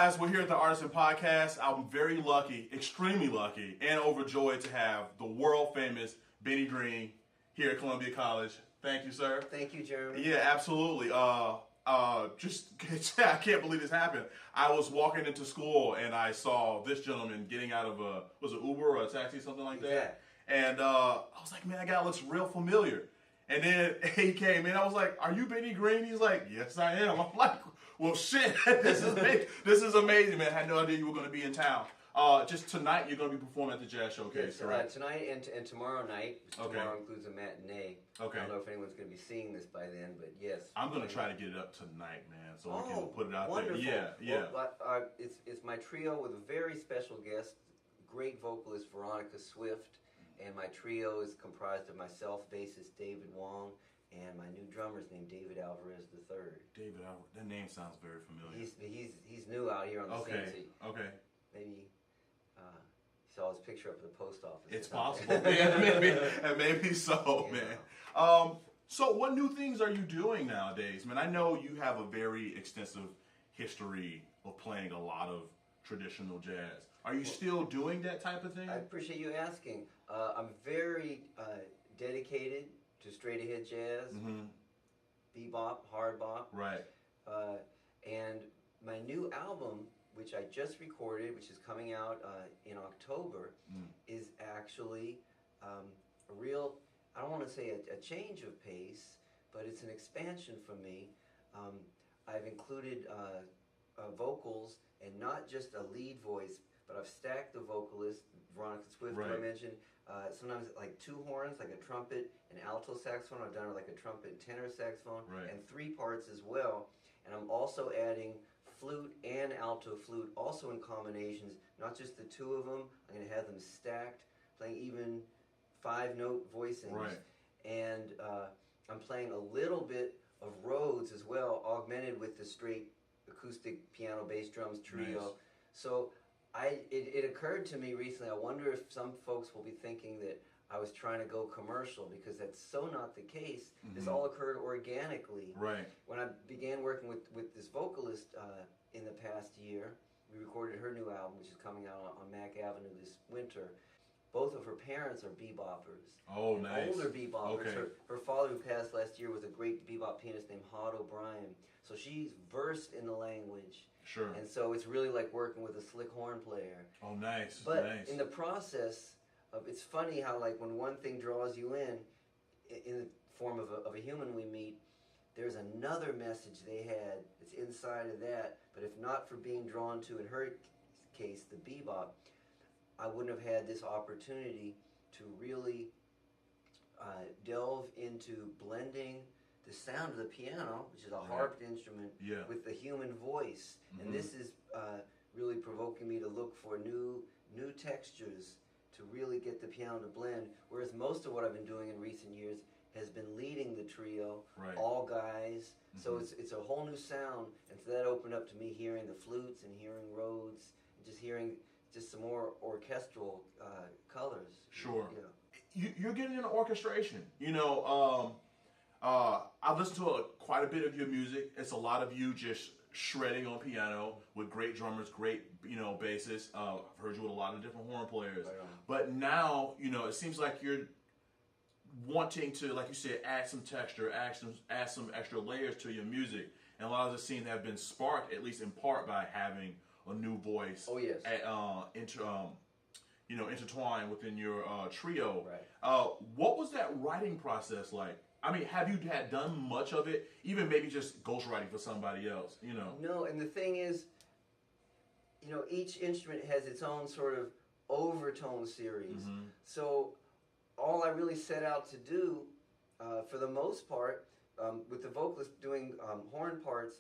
guys, we're here at the Rtisan Podcast. I'm very lucky, extremely lucky, and overjoyed to have the world famous Benny Green here at Columbia College. Thank you, sir. Thank you, Jeremy. Yeah, absolutely. I can't believe this happened. I was walking into school and I saw this gentleman getting out of was it Uber or a taxi, something like that? And I was like, man, that guy looks real familiar. And then he came in. I was like, "Are you Benny Green?" He's like, "Yes, I am." I'm like, "Well, shit, this is amazing, man. I had no idea you were going to be in town. Just tonight, you're going to be performing at the Jazz Showcase, correct?" Tonight and tomorrow night. Okay. Tomorrow includes a matinee. Okay. I don't know if anyone's going to be seeing this by then, but yes. I'm going to try to get it up tonight, man, so we can put it out wonderful. there. Yeah. Well, it's my trio with a very special guest, great vocalist Veronica Swift, and my trio is comprised of myself, bassist David Wong, and my new drummer is named David Alvarez III. David Alvarez, that name sounds very familiar. He's new out here on the scene. Okay. Maybe he saw his picture up at the post office. It's possible. Yeah, maybe so, man. So what new things are you doing nowadays? Man, I know you have a very extensive history of playing a lot of traditional jazz. Are you still doing that type of thing? I appreciate you asking. I'm very dedicated to straight ahead jazz, bebop, hard bop. Right. And my new album, which I just recorded, which is coming out in October, is actually a real, I don't want to say a change of pace, but it's an expansion for me. I've included vocals and not just a lead voice, but I've stacked the vocalist, Veronica Swift, who I mentioned, sometimes like two horns, like a trumpet and alto saxophone. I've done it like a trumpet and tenor saxophone, and three parts as well. And I'm also adding flute and alto flute, also in combinations, not just the two of them. I'm going to have them stacked, playing even 5-note voicings. Right. And I'm playing a little bit of Rhodes as well, augmented with the straight acoustic piano, bass, drums trio. Nice. So it occurred to me recently, I wonder if some folks will be thinking that I was trying to go commercial, because that's so not the case. This all occurred organically. Right. When I began working with this vocalist in the past year, we recorded her new album, which is coming out on Mack Avenue this winter. Both of her parents are beboppers. Oh, nice. Older beboppers. Okay. Her father, who passed last year, was a great bebop pianist named Hod O'Brien. So she's versed in the language. Sure. And so it's really like working with a slick horn player. Oh, nice. But in the process, it's funny how like when one thing draws you in the form of a human we meet, there's another message they had that's inside of that. But if not for being drawn to, in her case, the bebop, I wouldn't have had this opportunity to really delve into blending the sound of the piano, which is a harped instrument, with the human voice. And this is really provoking me to look for new textures to really get the piano to blend. Whereas most of what I've been doing in recent years has been leading the trio, all guys. So it's a whole new sound. And so that opened up to me hearing the flutes and hearing Rhodes, and just hearing some more orchestral colors. Sure. You're getting into orchestration. You know, I've listened to quite a bit of your music. It's a lot of you just shredding on piano with great drummers, great bassists. I've heard you with a lot of different horn players. Right on. But now, it seems like you're wanting to, like you said, add some texture, add some extra layers to your music. And a lot of it seems to have been sparked, at least in part, by having a new voice. Oh yes. Intertwined within your trio. Right. What was that writing process like? I mean, have you done much of it, even maybe just ghostwriting for somebody else? No, and the thing is, each instrument has its own sort of overtone series. So all I really set out to do, for the most part, with the vocalist doing horn parts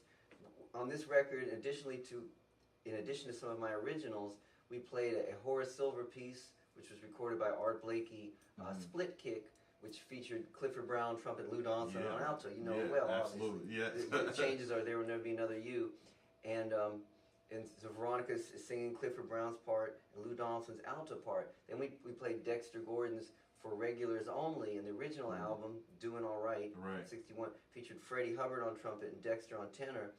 on this record, in addition to some of my originals, we played a Horace Silver piece, which was recorded by Art Blakey, Split Kick, which featured Clifford Brown, trumpet, Lou Donaldson on alto. You know it well, absolutely. Obviously. The changes are There Will Never Be Another You. And so Veronica is singing Clifford Brown's part and Lou Donaldson's alto part. Then we played Dexter Gordon's For Regulars Only, and the original album, Doing All Right, 61, featured Freddie Hubbard on trumpet and Dexter on tenor.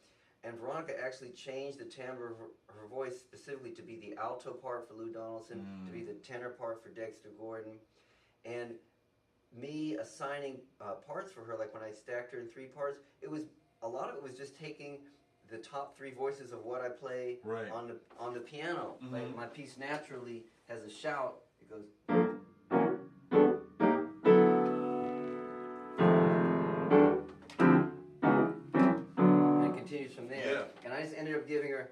And Veronica actually changed the timbre of her voice specifically to be the alto part for Lou Donaldson, to be the tenor part for Dexter Gordon. And me assigning parts for her, like when I stacked her in 3 parts, a lot of it was just taking the top 3 voices of what I play on the piano. Like my piece naturally has a shout. It goes. And it continues from there. Yeah. And I just ended up giving her.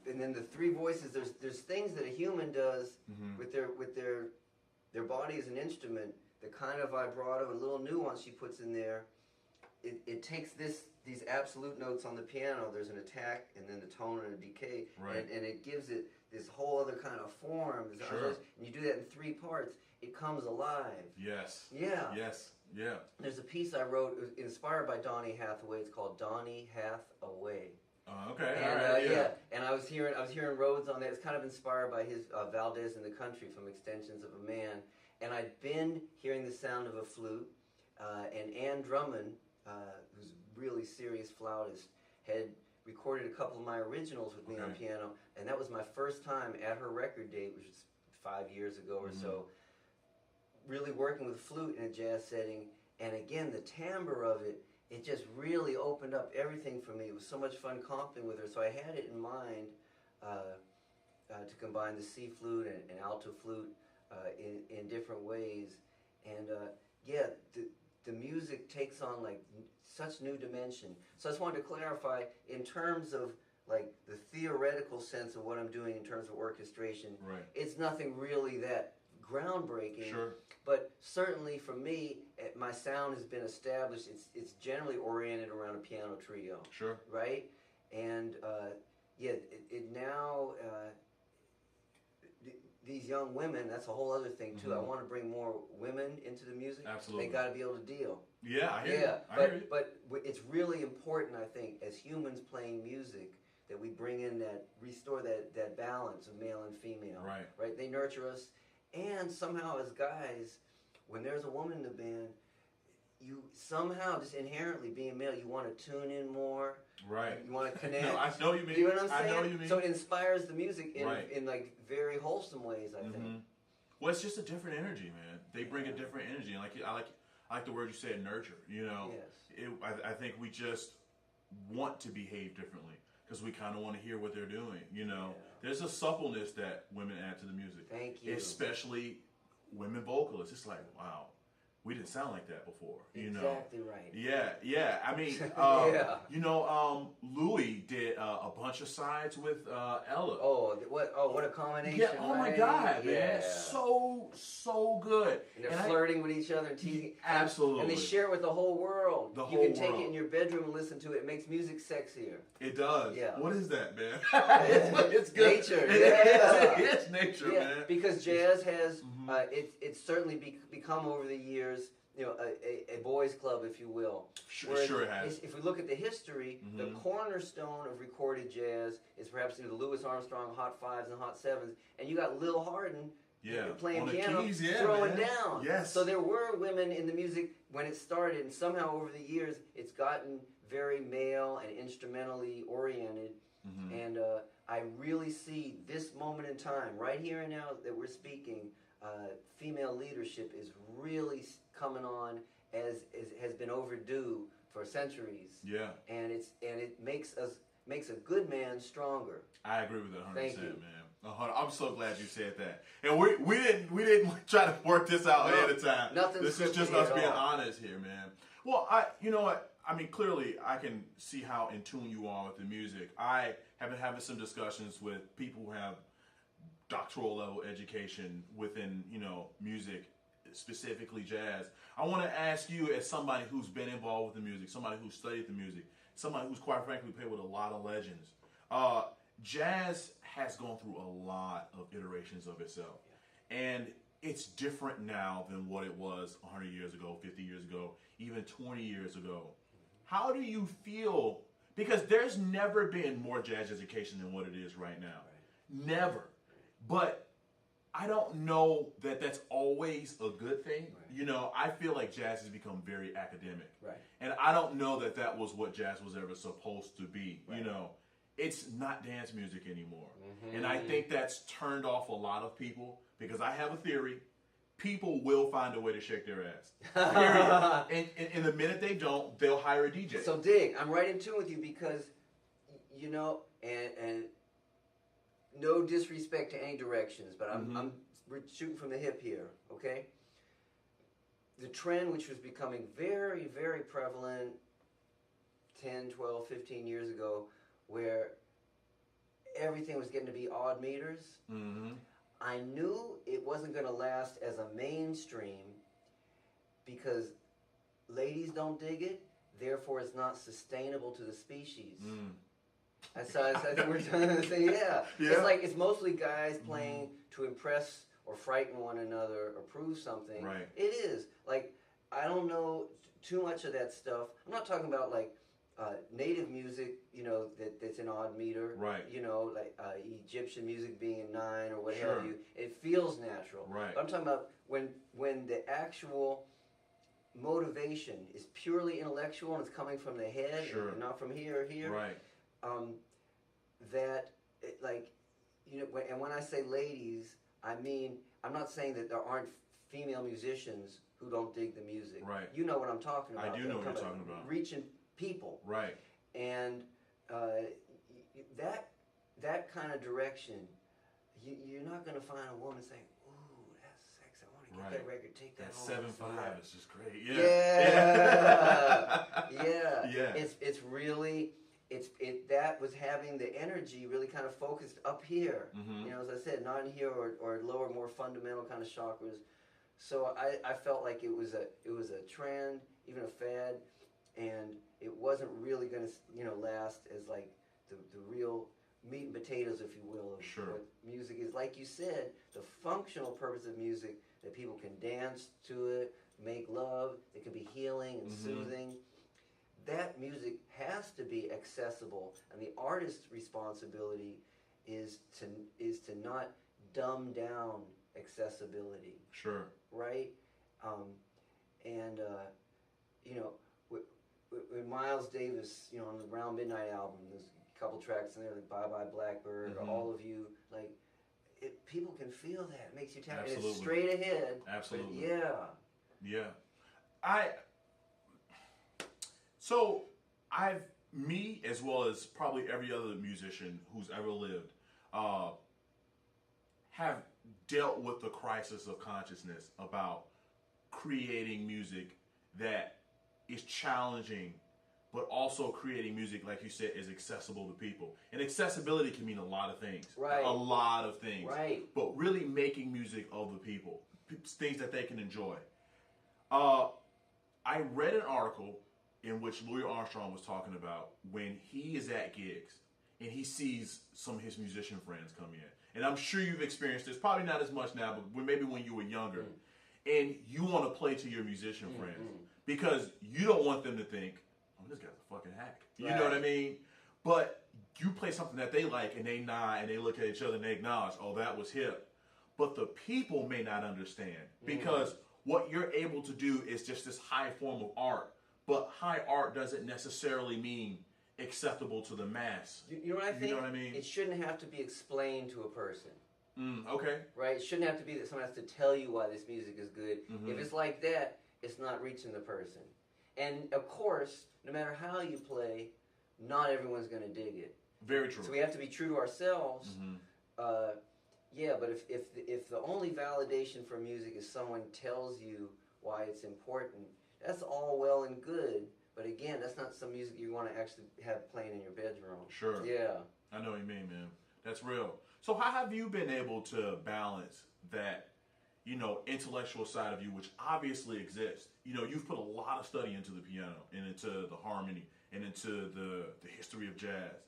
And then the 3 voices. There's things that a human does with their body as an instrument. The kind of vibrato and little nuance she puts in there. It takes these absolute notes on the piano. There's an attack and then the tone and a decay, and it gives it this whole other kind of form. Sure. And you do that in 3 parts. It comes alive. Yes. Yeah. Yes. Yeah. There's a piece I wrote. It was inspired by Donny Hathaway. It's called Donny Hathaway. Okay. And, all right. Yeah. And I was hearing Rhodes on that. It's kind of inspired by his Valdez in the Country from Extensions of a Man. And I'd been hearing the sound of a flute, and Ann Drummond, who's a really serious flautist, had recorded a couple of my originals with me on piano, and that was my first time at her record date, which was 5 years ago or so, really working with flute in a jazz setting. And again, the timbre of it just really opened up everything for me. It was so much fun comping with her, so I had it in mind to combine the C flute and alto flute in different ways. And the music takes on like such new dimension. So I just wanted to clarify in terms of like the theoretical sense of what I'm doing in terms of orchestration. It's nothing really that groundbreaking. Sure. But certainly for me, my sound has been established. It's generally oriented around a piano trio. Sure. Right? And it now. These young women, that's a whole other thing too. I want to bring more women into the music. Absolutely. They got to be able to deal. Yeah, I hear you. But it's really important, I think, as humans playing music, that we bring in restore that balance of male and female. Right. They nurture us, and somehow as guys, when there's a woman in the band, you somehow just inherently being male, you want to tune in more. Right. You want to connect. No, I know you mean. You know what I'm saying? I know you mean. So it inspires the music in like very wholesome ways, I think. Well, it's just a different energy, man. They bring a different energy. And I like the word you said, nurture. You know. Yes. I think we just want to behave differently because we kind of want to hear what they're doing. You know. There's a suppleness that women add to the music. Thank you. Especially women vocalists. It's like, wow. We didn't sound like that before, you know. Exactly right. Yeah. I mean, you know, Louis did a bunch of sides with Ella. What a combination! Yeah. Oh my God, man, so good. And they're flirting with each other and teasing. Absolutely. And they share it with the whole world. You can take it in your bedroom and listen to it. It makes music sexier. It does. Yeah. What is that, man? it's good. Nature. It's nature, man. Because jazz has it's certainly become over the years, you know, a boys' club, if you will. Sure it has. If we look at the history, the cornerstone of recorded jazz is perhaps the Louis Armstrong Hot Fives and Hot Sevens, and you got Lil Hardin playing piano, keys, throwing down. Yes. So there were women in the music when it started, and somehow over the years it's gotten very male and instrumentally oriented. And I really see this moment in time, right here and now that we're speaking, female leadership is really coming on as has been overdue for centuries. Yeah. And it makes a good man stronger. I agree with that 100%, Thank you. man. I'm so glad you said that. And we didn't try to work this out ahead of time. This is just us being honest here, man. Well, you know what? I mean, clearly, I can see how in tune you are with the music. I have been having some discussions with people who have doctoral level education within, you know, music, specifically jazz. I want to ask you, as somebody who's been involved with the music, somebody who's studied the music, somebody who's quite frankly played with a lot of legends. Jazz has gone through a lot of iterations of itself, and it's different now than what it was 100 years ago, 50 years ago, even 20 years ago. How do you feel? Because there's never been more jazz education than what it is right now. Never. But I don't know that that's always a good thing. Right. You know, I feel like jazz has become very academic. Right. And I don't know that that was what jazz was ever supposed to be. Right. You know, it's not dance music anymore. Mm-hmm. And I think that's turned off a lot of people because I have a theory. People will find a way to shake their ass. Period. and the minute they don't, they'll hire a DJ. So, Dig, I'm right in tune with you because, you know, and no disrespect to any directions, but we're shooting from the hip here, okay? The trend, which was becoming very, very prevalent 10, 12, 15 years ago, where everything was getting to be odd meters, I knew it wasn't going to last as a mainstream because ladies don't dig it, therefore it's not sustainable to the species. So I think we're trying to say, yeah. It's like it's mostly guys playing to impress or frighten one another or prove something. Right. It is. Like, I don't know too much of that stuff. I'm not talking about like native music, you know, that's in odd meter. Right. You know, like Egyptian music being in 9 or what Sure. have you. It feels natural. Right. But I'm talking about when the actual motivation is purely intellectual and it's coming from the head Sure. and not from here or here. Right. That, like, you know, and when I say ladies, I mean, I'm not saying that there aren't female musicians who don't dig the music. Right. You know what I'm talking about. I do know what you're talking about. Reaching people. Right. And that kind of direction, you're not going to find a woman saying, ooh, that's sex, I want to get that record, take that home. 7/5 is just great. Yeah. It's really... that was having the energy really kind of focused up here, you know, as I said, not in here or lower, more fundamental kind of chakras. So I felt like it was a trend, even a fad, and it wasn't really going to, you know, last as like the real meat and potatoes, if you will, of what music is. Like you said, the functional purpose of music, that people can dance to it, make love, it can be healing and soothing. That music has to be accessible, and the artist's responsibility is to not dumb down accessibility. Sure. Right? You know, when Miles Davis, you know, on the Round Midnight album, there's a couple tracks in there like Bye Bye Blackbird or All of You, like, people can feel that. It makes you tap, and it's straight ahead. Absolutely. Yeah. So, me as well as probably every other musician who's ever lived, have dealt with the crisis of consciousness about creating music that is challenging, but also creating music, like you said, is accessible to people. And accessibility can mean a lot of things. Right. A lot of things. Right. But really making music of the people, things that they can enjoy. I read an article in which Louis Armstrong was talking about when he is at gigs and he sees some of his musician friends come in. And I'm sure you've experienced this, probably not as much now, but maybe when you were younger. And you want to play to your musician friends because you don't want them to think, oh, this guy's a fucking hack. You know what I mean? But you play something that they like and they nod and they look at each other and they acknowledge, oh, that was hip. But the people may not understand because what you're able to do is just this high form of art. But high art doesn't necessarily mean acceptable to the mass. You know what I think? You know what I mean? It shouldn't have to be explained to a person. Okay. Right? It shouldn't have to be that someone has to tell you why this music is good. If it's like that, it's not reaching the person. And of course, no matter how you play, not everyone's going to dig it. Very true. So we have to be true to ourselves. But if the only validation for music is someone tells you why it's important, that's all well and good. But again, that's not some music you want to actually have playing in your bedroom. Sure. Yeah. I know what you mean, man. That's real. So how have you been able to balance that, you know, intellectual side of you, which obviously exists? You know, you've put a lot of study into the piano and into the harmony and into the history of jazz,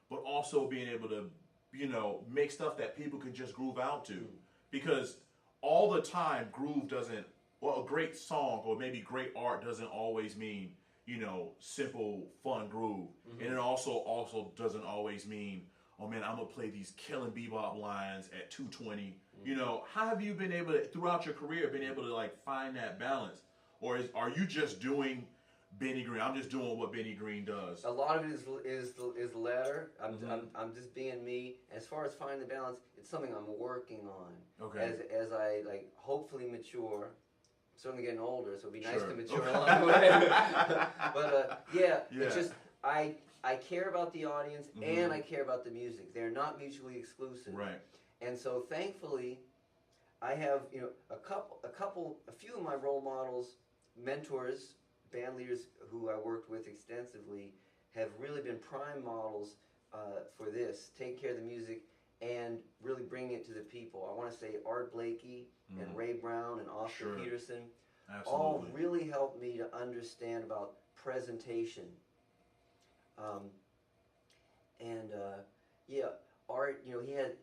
but also being able to, you know, make stuff that people can just groove out to. Because all the time, groove doesn't, well, a great song or maybe great art doesn't always mean, you know, simple, fun groove. And it also doesn't always mean, oh man, I'm going to play these killing bebop lines at 220 You know, how have you been able to, throughout your career, been able to like find that balance? Or are you just doing Benny Green? I'm just doing what Benny Green does. A lot of it is the latter. I'm just being me. As far as finding the balance, it's something I'm working on. Okay. As I like hopefully mature. I'm certainly getting older, so it'd be nice Sure. to mature along the way. But it's just I care about the audience and I care about the music. They're not mutually exclusive. Right. And so thankfully, I have a few of my role models, mentors, band leaders who I worked with extensively have really been prime models for this. Take care of the music and really bring it to the people. I want to say Art Blakey and Ray Brown and Oscar Peterson all really helped me to understand about presentation. Art, he had,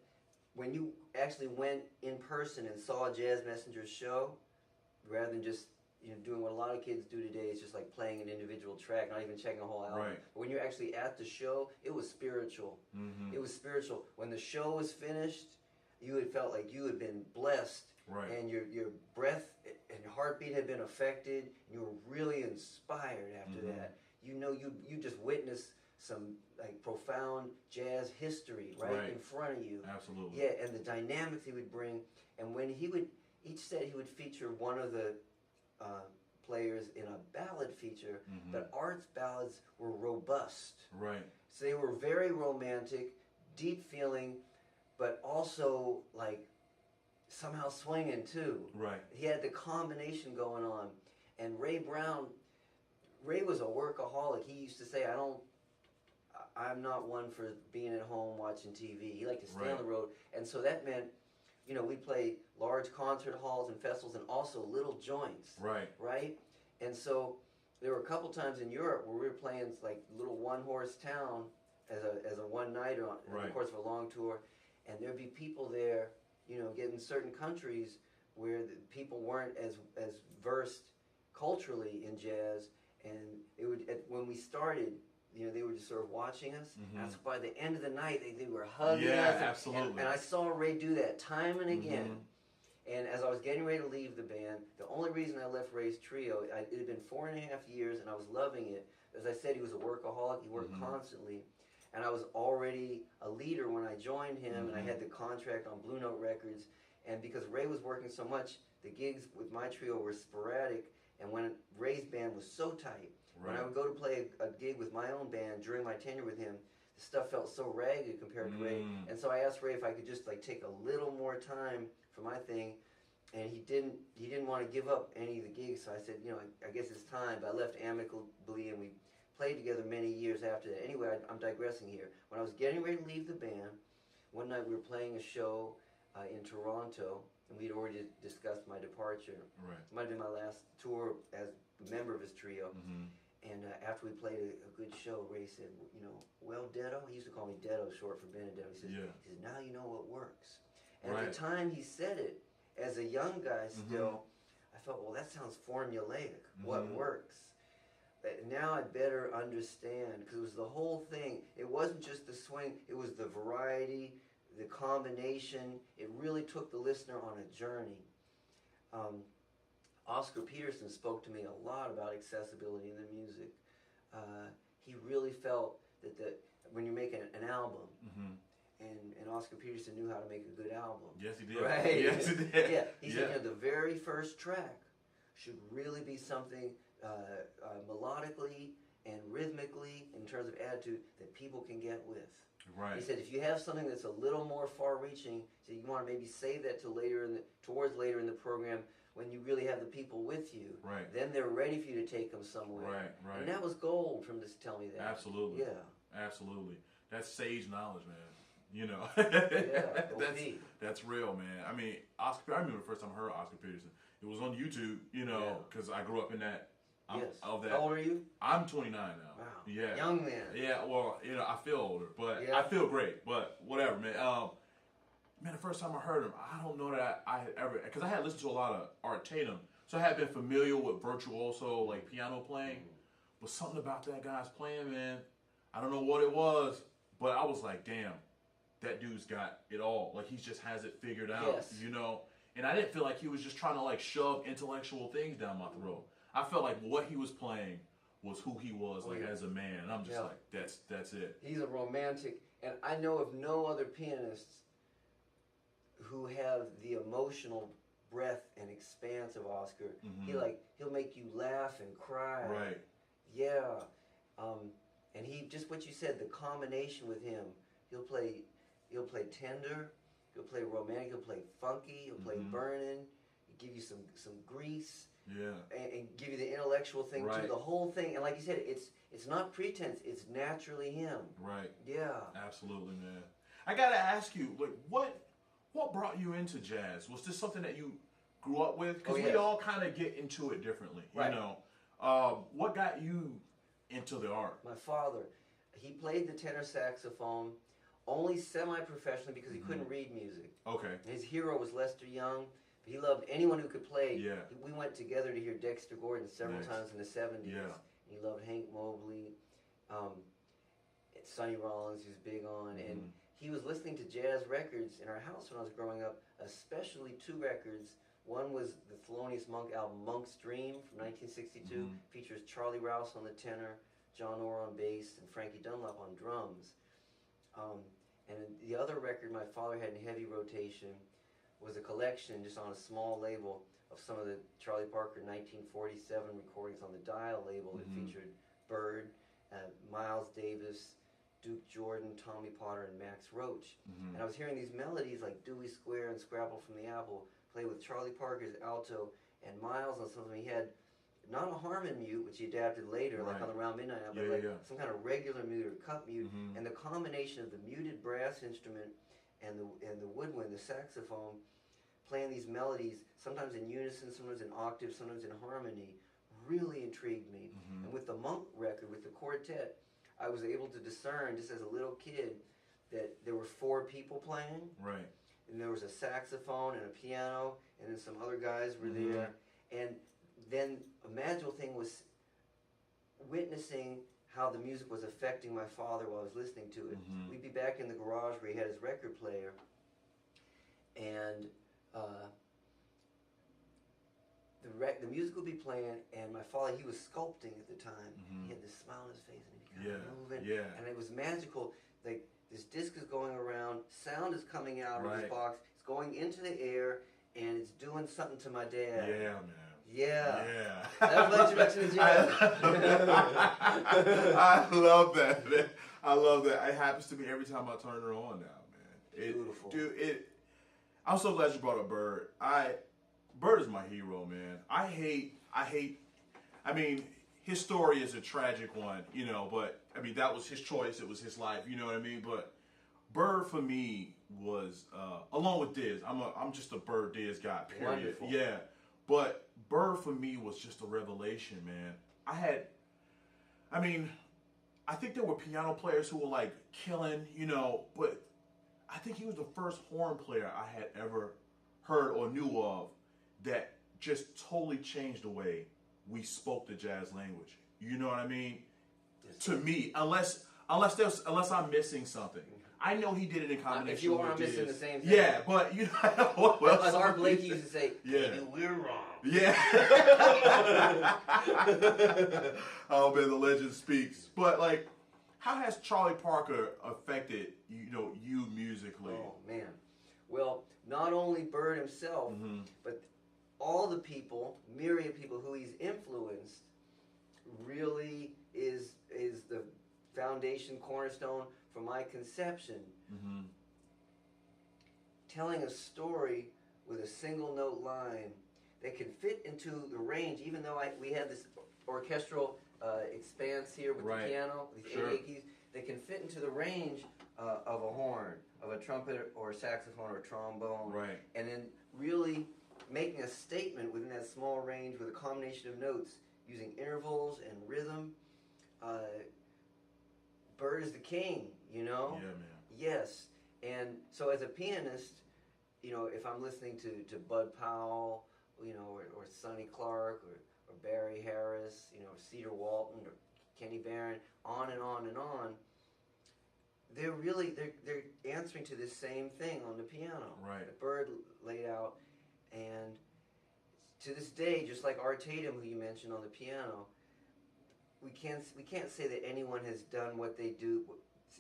when you actually went in person and saw a Jazz Messenger's show, rather than just doing what a lot of kids do today, is just like playing an individual track, not even checking a whole album. Right. But when you're actually at the show, it was spiritual. It was spiritual. When the show was finished, you had felt like you had been blessed, and your breath and heartbeat had been affected, and you were really inspired after that. You just witnessed some like profound jazz history right in front of you. Absolutely. Yeah, and the dynamics he would bring, and when each set he would feature one of the players in a ballad feature, but Art's ballads were robust. Right. So they were very romantic, deep feeling, but also like somehow swinging too. Right. He had the combination going on. And Ray was a workaholic. He used to say, I'm not one for being at home watching TV. He liked to stay on the road. And so that meant, we'd play large concert halls and festivals and also little joints. Right? And so there were a couple times in Europe where we were playing like little one-horse town as a one-nighter in the course of a long tour. And there'd be people there, getting certain countries where the people weren't as versed culturally in jazz. And it would, when we started, they were just sort of watching us. And so by the end of the night, they were hugging us. Yeah, absolutely. And I saw Ray do that time and again. And as I was getting ready to leave the band, the only reason I left Ray's trio, it had been 4.5 years, and I was loving it. As I said, he was a workaholic. He worked constantly. And I was already a leader when I joined him, and I had the contract on Blue Note Records. And because Ray was working so much, the gigs with my trio were sporadic. And when Ray's band was so tight, when I would go to play a gig with my own band during my tenure with him, the stuff felt so ragged compared to Ray. And so I asked Ray if I could just like take a little more time for my thing, and he didn't want to give up any of the gigs. So I said, I guess it's time. But I left amicably, and we played together many years after that. Anyway, I'm digressing here. When I was getting ready to leave the band, one night we were playing a show in Toronto, and we'd already discussed my departure. It might have been my last tour as a member of his trio. And after we played a good show, Ray said, well, Dedo, he used to call me Dedo, short for Benedetto. He says, now you know what works. And at the time he said it, as a young guy still, I felt, well, that sounds formulaic. What works? But now I better understand, because it was the whole thing. It wasn't just the swing, it was the variety, the combination. It really took the listener on a journey. Oscar Peterson spoke to me a lot about accessibility in the music. He really felt that when you're making an album, and Oscar Peterson knew how to make a good album. Yes, he did. Right? Yes, he did. Yeah, he said, the very first track should really be something melodically and rhythmically, in terms of attitude, that people can get with. He said, if you have something that's a little more far-reaching, so you want to maybe save that towards later in the program, when you really have the people with you, then they're ready for you to take them somewhere. And that was gold from this tell me that. Absolutely. Yeah. Absolutely. That's sage knowledge, man. That's real, man. I mean, I remember the first time I heard Oscar Peterson. It was on YouTube, because I grew up in that. How old are you? I'm 29 now. Wow. Yeah. Young man. Yeah, well, I feel older, but I feel great. But whatever, man. Man, the first time I heard him, I don't know that I had ever, because I had listened to a lot of Art Tatum, so I had been familiar with virtuoso, like piano playing, but something about that guy's playing, man, I don't know what it was, but I was like, damn, that dude's got it all. Like, he just has it figured out, Yes. you know? And I didn't feel like he was just trying to, like, shove intellectual things down my throat. I felt like what he was playing was who he was, like, as a man. And I'm just like, that's it. He's a romantic, and I know of no other pianists who have the emotional breadth and expanse of Oscar. He'll make you laugh and cry. Right. Yeah. And he, just what you said, the combination with him, he'll play tender, he'll play romantic, he'll play funky, he'll play burning, he'll give you some grease. Yeah. And give you the intellectual thing too, the whole thing. And like you said, it's not pretense, it's naturally him. Right. Yeah. Absolutely, man. I gotta ask you, like, what brought you into jazz? Was this something that you grew up with? Because we all kind of get into it differently, you know. What got you into the art? My father, he played the tenor saxophone only semi-professionally because he couldn't read music. Okay. His hero was Lester Young. He loved anyone who could play. Yeah. We went together to hear Dexter Gordon several times in the 70s. Yeah. He loved Hank Mobley, Sonny Rollins, he was big on. And he was listening to jazz records in our house when I was growing up, especially two records. One was the Thelonious Monk album, Monk's Dream from 1962. Features Charlie Rouse on the tenor, John Orr on bass, and Frankie Dunlop on drums. And the other record my father had in heavy rotation was a collection just on a small label of some of the Charlie Parker 1947 recordings on the Dial label that featured Bird, Miles Davis, Duke Jordan, Tommy Potter, and Max Roach. And I was hearing these melodies like Dewey Square and Scrabble from the Apple play with Charlie Parker's alto and Miles on something. He had not a harmon mute, which he adapted later, like on the Round Midnight album, but some kind of regular mute or cup mute. And the combination of the muted brass instrument and the woodwind, the saxophone, playing these melodies, sometimes in unison, sometimes in octave, sometimes in harmony, really intrigued me. And with the Monk record, with the quartet, I was able to discern, just as a little kid, that there were four people playing. Right. And there was a saxophone and a piano, and then some other guys were there. And then a magical thing was witnessing how the music was affecting my father while I was listening to it. We'd be back in the garage where he had his record player, and the music would be playing, and my father, he was sculpting at the time. He had this smile on his face, and he'd be kind of moving, and it was magical. Like, this disc is going around, sound is coming out of his box, it's going into the air, and it's doing something to my dad. Yeah, man. Yeah. Yeah. That was my introduction to jazz. I love that, man. I love that. It happens to me every time I turn it on now, man. Beautiful. Dude, I'm so glad you brought up Bird. Bird is my hero, man. I mean, his story is a tragic one, you know, but, I mean, that was his choice. It was his life, you know what I mean? But Bird, for me, was, along with Diz, I'm just a Bird Diz guy, period. Wonderful. Yeah. But Bird, for me, was just a revelation, man. I think there were piano players who were, like, killing, you know, but I think he was the first horn player I had ever heard or knew of that just totally changed the way we spoke the jazz language. You know what I mean? Yes. To me, unless I'm missing something. I know he did it in combination if you with are missing the same thing. Yeah, but you know, well, as Art Blakey used to say, maybe we're wrong. Yeah. Oh man, the legend speaks. But like, how has Charlie Parker affected you musically? Oh man, well, not only Bird himself, but all the people, myriad people who he's influenced, really is the foundation, cornerstone for my conception. Telling a story with a single note line that can fit into the range, even though we have this orchestral expanse here with the piano, these 88 keys, that can fit into the range of a horn, of a trumpet or a saxophone or a trombone. Right. And then really making a statement within that small range with a combination of notes using intervals and rhythm. Bird is the king, you know? Yeah, man. Yes. And so as a pianist, you know, if I'm listening to Bud Powell, you know, or Sonny Clark, or Barry Harris, you know, Cedar Walton, or Kenny Barron, on and on and on, they're answering to this same thing on the piano. Right. The bird laid out, and to this day, just like Art Tatum, who you mentioned on the piano, we can't say that anyone has done what they do,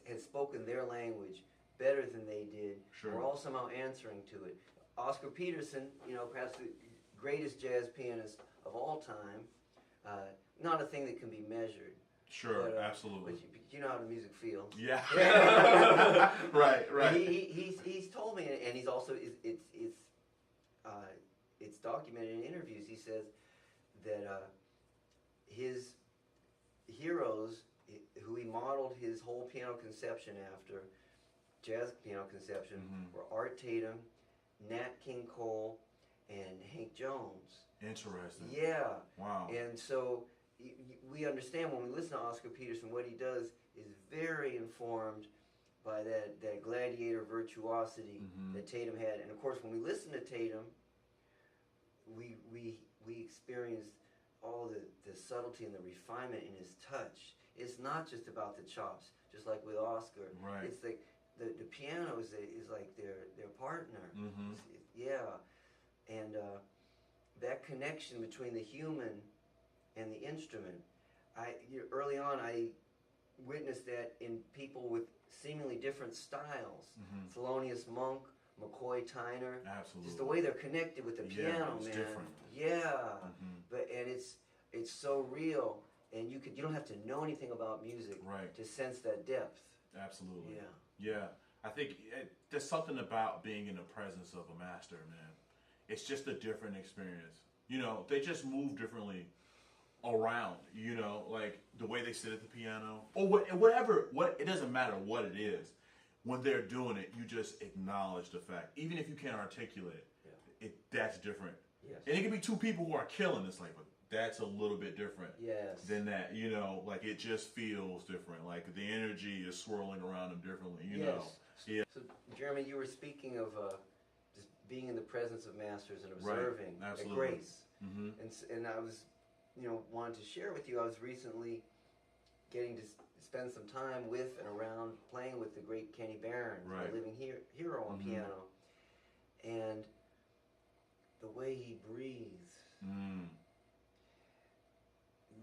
has spoken their language better than they did. Sure. We're all somehow answering to it. Oscar Peterson, perhaps the greatest jazz pianist of all time, not a thing that can be measured. Sure, but, absolutely. But you know how the music feels. Yeah. Right. He's told me, and he's also it's documented in interviews. He says that his heroes, who he modeled his whole piano conception after, jazz piano conception, were Art Tatum, Nat King Cole, and Hank Jones. Interesting. Yeah. Wow. And so we understand when we listen to Oscar Peterson, what he does is very informed by that gladiator virtuosity that Tatum had. And of course, when we listen to Tatum, we experience all the subtlety and the refinement in his touch. It's not just about the chops, just like with Oscar. Right. It's like the piano is like their partner. Yeah. And that connection between the human and the instrument. Early on, I witnessed that in people with seemingly different styles. Thelonious Monk, McCoy Tyner. Absolutely. Just the way they're connected with the piano, it's man. different. Yeah. And it's so real, and you don't have to know anything about music to sense that depth. Absolutely. Yeah. Yeah. I think there's something about being in the presence of a master, man. It's just a different experience. They just move differently around, like the way they sit at the piano or whatever. It doesn't matter what it is. When they're doing it, you just acknowledge the fact, even if you can't articulate it, that's different. Yes. And it can be two people who are killing. It's like, but that's a little bit different than that. Like it just feels different. Like the energy is swirling around them differently. You know. Yeah. So, Jeremy, you were speaking of just being in the presence of masters and observing the grace. And I was, wanted to share with you. I was recently getting to spend some time with and around playing with the great Kenny Barron, my living hero on piano, and the way he breathes.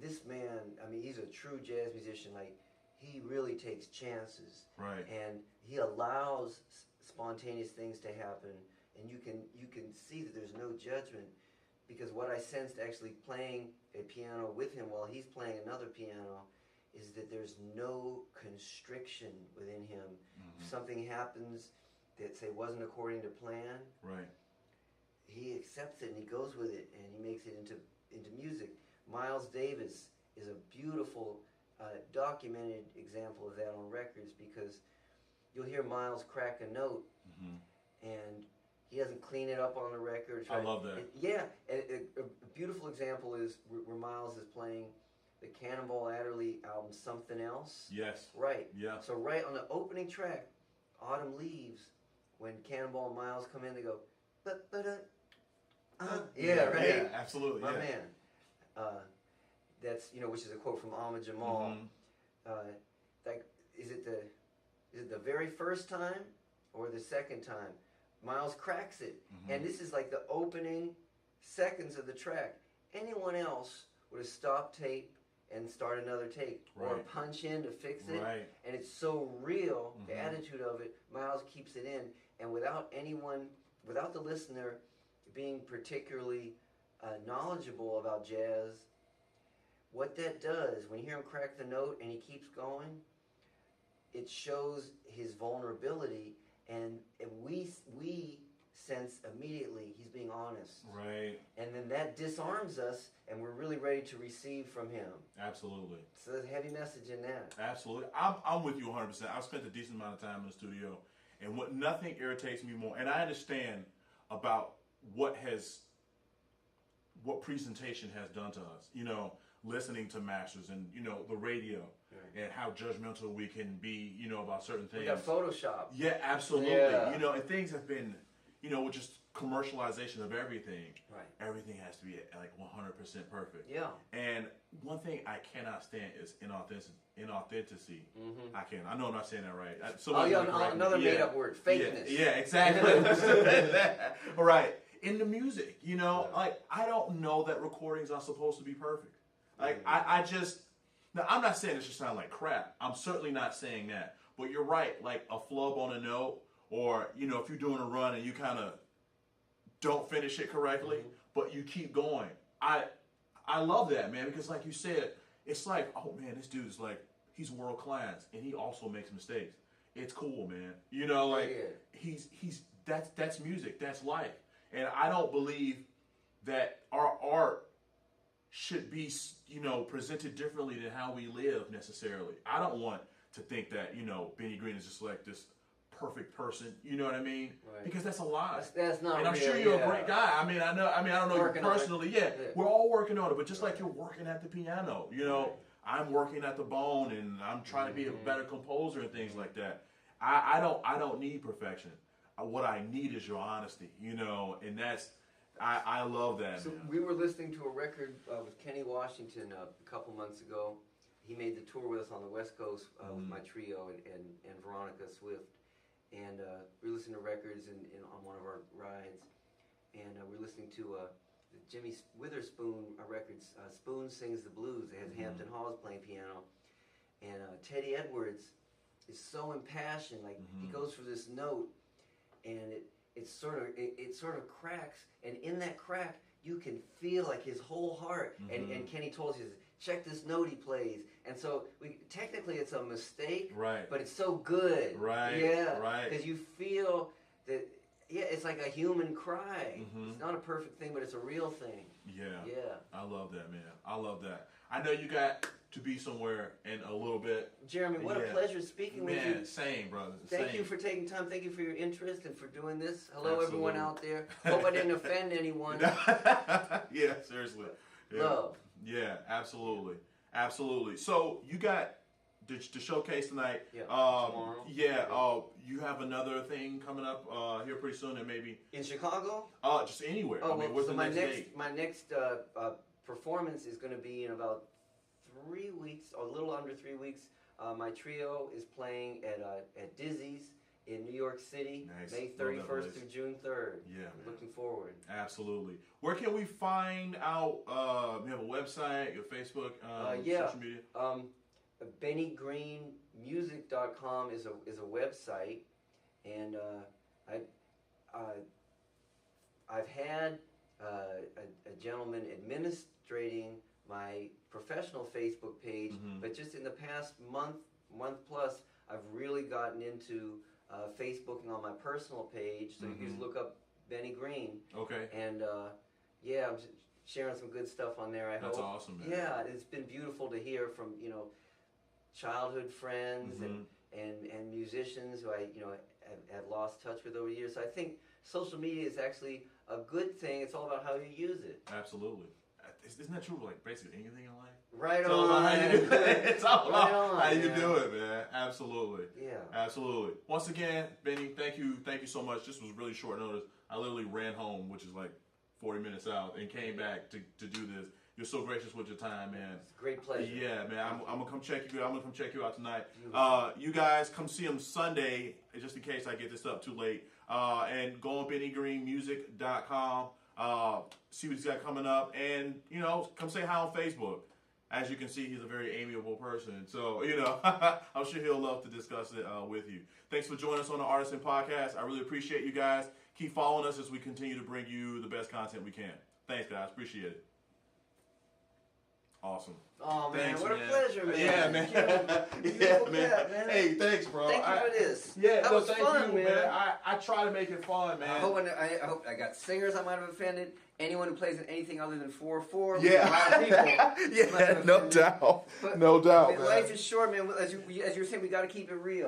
This man, he's a true jazz musician. Like, he really takes chances, and he allows spontaneous things to happen, and you can see that there's no judgment, because what I sensed actually playing a piano with him while he's playing another piano is that there's no constriction within him. If something happens that, say, wasn't according to plan, he accepts it and he goes with it and he makes it into music. Miles Davis is a beautiful documented example of that on records, because you'll hear Miles crack a note and he doesn't clean it up on the record. I love that. A beautiful example is where Miles is playing the Cannonball Adderley album, Something Else. Yes. Right. Yeah. So right on the opening track, Autumn Leaves, when Cannonball and Miles come in, they go, Yeah, absolutely. My man. That's, which is a quote from Ahmad Jamal. Like, is it the very first time or the second time? Miles cracks it. And this is like the opening seconds of the track. Anyone else would have stopped tape and start another take, or punch in to fix it. And it's so real, the attitude of it. Miles keeps it in, and without the listener being particularly knowledgeable about jazz, what that does, when you hear him crack the note and he keeps going, it shows his vulnerability, and we sense immediately he's being honest. And then that disarms us, and we're really ready to receive from him. Absolutely. So there's a heavy message in that. Absolutely. I'm with you 100%. I've spent a decent amount of time in the studio, and nothing irritates me more, and I understand about what presentation has done to us, listening to masters and, the radio, and how judgmental we can be, about certain things. We got Photoshop. Yeah, absolutely. And things have been, with just commercialization of everything, Right. everything has to be like 100% perfect. Yeah. And one thing I cannot stand is inauthenticity. I can't. I know I'm not saying that right. Another made-up word, fakeness. Yeah, exactly. All right. In the music, like I don't know that recordings are supposed to be perfect. Like I just, now I'm not saying it should sound like crap. I'm certainly not saying that. But you're right. Like a flub on a note, or if you're doing a run and you kind of don't finish it correctly, but you keep going. I love that, man, because like you said, it's like, oh man, this dude's like, he's world class and he also makes mistakes. It's cool, man. That's music, that's life. And I don't believe that our art should be, presented differently than how we live necessarily. I don't want to think that, Benny Green is just like this perfect person, you know what I mean? Right. Because that's a lie. That's not. And I'm sure you're a great guy. I don't know you personally. Yeah, we're all working on it. But just like you're working at the piano, I'm working at the bone, and I'm trying to be a better composer and things like that. I don't need perfection. What I need is your honesty, and that's. I love that. So we were listening to a record with Kenny Washington a couple months ago. He made the tour with us on the West Coast with my trio and Veronica Swift. And we were listening to records on one of our rides, and we were listening to Jimmy Witherspoon records. Spoon Sings the Blues. It has Hampton Hawes playing piano, and Teddy Edwards is so impassioned. Like he goes for this note, and it sort of cracks, and in that crack you can feel like his whole heart. And Kenny told us, check this note he plays. And so technically it's a mistake, right? But it's so good, right? Yeah, right. Because you feel that, it's like a human cry. It's not a perfect thing, but it's a real thing. Yeah. I love that, man. I love that. I know you got to be somewhere in a little bit. Jeremy, what a pleasure speaking with you. Same, brother. Thank you for taking time. Thank you for your interest and for doing this. Hello, everyone out there. Hope I didn't offend anyone. Yeah, seriously. Yeah. Love. Yeah, absolutely. Absolutely. So you got the showcase tonight. Yeah. Tomorrow. Yeah. You have another thing coming up here pretty soon, and maybe in Chicago. Just anywhere. What's the next date? My next performance is going to be in about 3 weeks, or a little under 3 weeks. My trio is playing at Dizzy's in New York City, nice. May 31st through June 3rd. Yeah, I'm looking forward. Absolutely. Where can we find out? You have a website, your Facebook, social media? BennyGreenMusic.com is a website, and I've had a gentleman administrating my professional Facebook page, but just in the past month plus, I've really gotten into Facebooking on my personal page. So you can just look up Benny Green. Okay. And I'm sharing some good stuff on there. That's awesome, man. Yeah, it's been beautiful to hear from childhood friends and musicians who I have lost touch with over the years. So I think social media is actually a good thing. It's all about how you use it. Absolutely. Isn't that true for like basically anything in life? Right on. It's all about how you do it, man. Absolutely. Yeah. Absolutely. Once again, Benny, thank you so much. This was really short notice. I literally ran home, which is like 40 minutes out, and came back to do this. You're so gracious with your time, man. It's a great pleasure. Yeah, man. I'm gonna come check you out. I'm gonna come check you out tonight. You guys come see him Sunday, just in case I get this up too late. And go on BennyGreenMusic.com. See what he's got coming up, and come say hi on Facebook. As you can see, he's a very amiable person, so I'm sure he'll love to discuss it with you. Thanks for joining us on the Rtisan Podcast. I really appreciate you guys. Keep following us as we continue to bring you the best content we can. Thanks, guys. Appreciate it. Awesome. Oh, man. Thanks, what man. a pleasure, man. Yeah, man. Yeah, man. Hey, thanks, bro. Thank you for this. Yeah, that was thank fun, you, man. I try to make it fun, man. I hope I got singers I might have offended. Anyone who plays in anything other than 4/4. Yeah. A lot of people. Yeah, no doubt. But, no doubt, man. Life is short, man. As you were saying, we got to keep it real.